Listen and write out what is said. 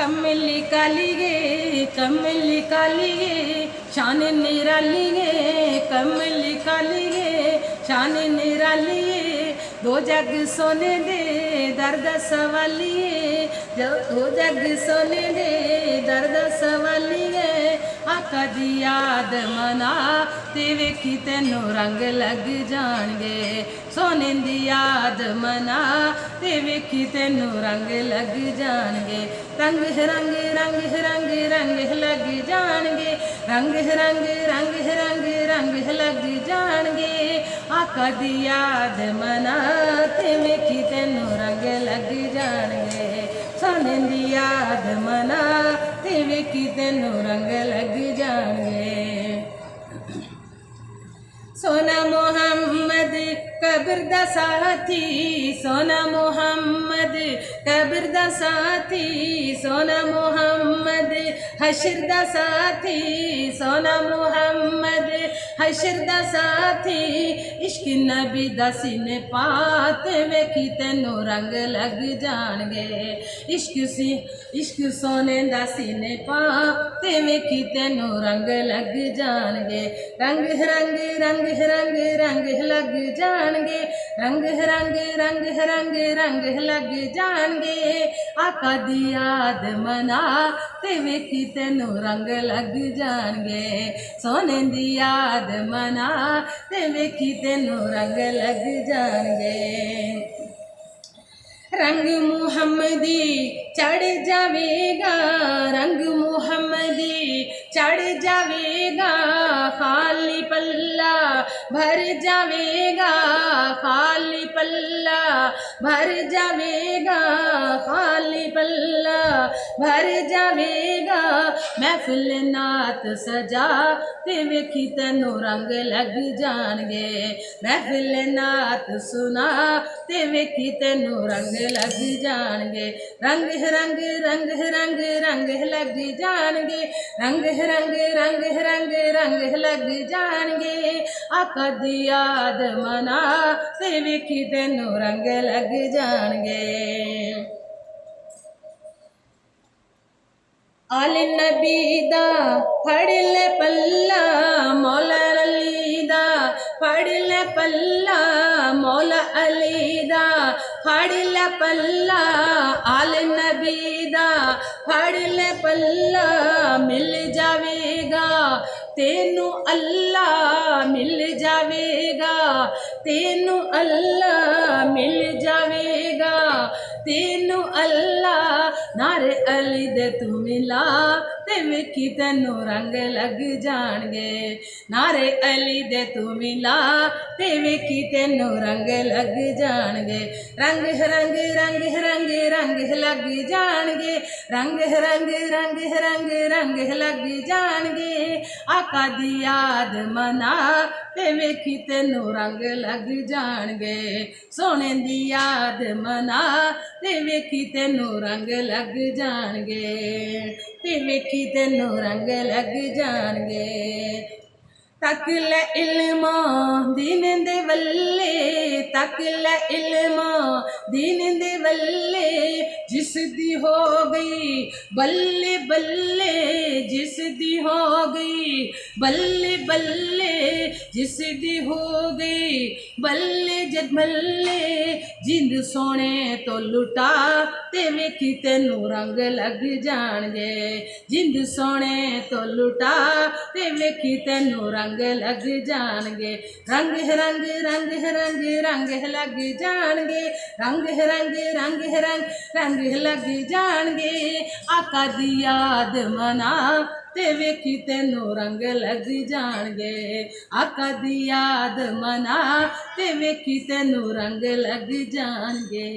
कमली कालिए कमली कालिए शान निरालिए कमली कालिए शान निरालिए दो जग सोने दे दर्द सवालिए दो जग सोने दे दर्द सवालिए आका दी याद मना ते वेखी तेनों रंग लग जाणगे सोने दी याद मना ते वेखी तेनों रंग लग जाणगे रंग रंग रंग रंग रंग लग जाणगे रंग रंग रंग रंग रंग लग जाणगे आका दी याद मना ते वेखी तेनों रंग लग जाणगे सोने दी याद मना ते वेखी तेनों रंग लग जाणगे सोना मोहम्मद कब्र दा साथी सोना मोहम्मद कब्र दा साथी सोना मोहम्मद हशर दा साथी सोना मोहम्मद हशर दा साथी इश्क नबी दा सीने पात वेखी तेनों रंग लग जाणगे इश्क सोने दा सीने पात वेखी तेनों रंग लग जाणगे रंग रंग रंग रंग रंग लग जाणगे रंग रंग रंग रंग रंग लग जाणगे आका दी याद मना ते वेखी तेनों रंग लग जाणगे सोने दी याद मना ते वेखी तेनों रंग लग जाणगे रंग मुहम्मदी चढ़ जावेगा रंग मुहम्मदी चढ़ जावेगा खाली पल्ला भर जावेगा खाली पल्ला भर जावेगा खाली पल्ला भर जावेगा महफिल नात सजा ते वेखी तेनों रंग लग जाणगे महफिल नात सुना ते वेखी तेनों रंग लग जाणगे रंग रंग रंग रंग रंग लग जाणगे रंग रंग रंग रंग रंग लग जाणगे आका दी याद मना ते वेखी तेनों रंग लग जाणगे आले नबी दा फड़ ले पल्ला मौला अली दा फड़ ले पल्ला मौला अली दा फड़ ले पल्ला आले नबी दा फड़ ले पल्ला मिल जावेगा तेनू अल्लाह मिल जावेगा तेनू अल्लाह मिल जावेगा तेनू अल्लाह नारे अली दे तू मिला ते वेखी तेनों रंग लग जाणगे नारे अली दे तू मिला ते वेखी तेनों रंग लग जाणगे रंग रंग रंग रंग रंग लग जाणगे रंग रंग रंग रंग रंग लग जाणगे आका दी याद मना ते वेखी तेनों रंग लग जाणगे सोने दी याद मना ते वेखी तेनों रंग लग जाणगे ते वेखी तेनों रंग लग जाणगे तक ले इल्मा दीन दे वल्ले तक ले इल्मा दीन दे वल्ले जिस दी हो गई बल्ले बल्ले जिस दी हो गई बल्ले बल्ले जिस दी हो गई बल्ले जद बल्ले जिंद सोने तो लुटा ते वेखी तेनों रंग लग जाणगे जिंद सोने तो लुटा ते वेखी तेनों रंग लग जाणगे रंग रंग रंग रंग रंग लग जाणगे रंग रंग रंग रंग रंग लग जाणगे आका दी याद मना ते वेखी तेनों रंग लग जाणगे आका दी याद मना ते वेखी तेनों रंग लग जाणगे।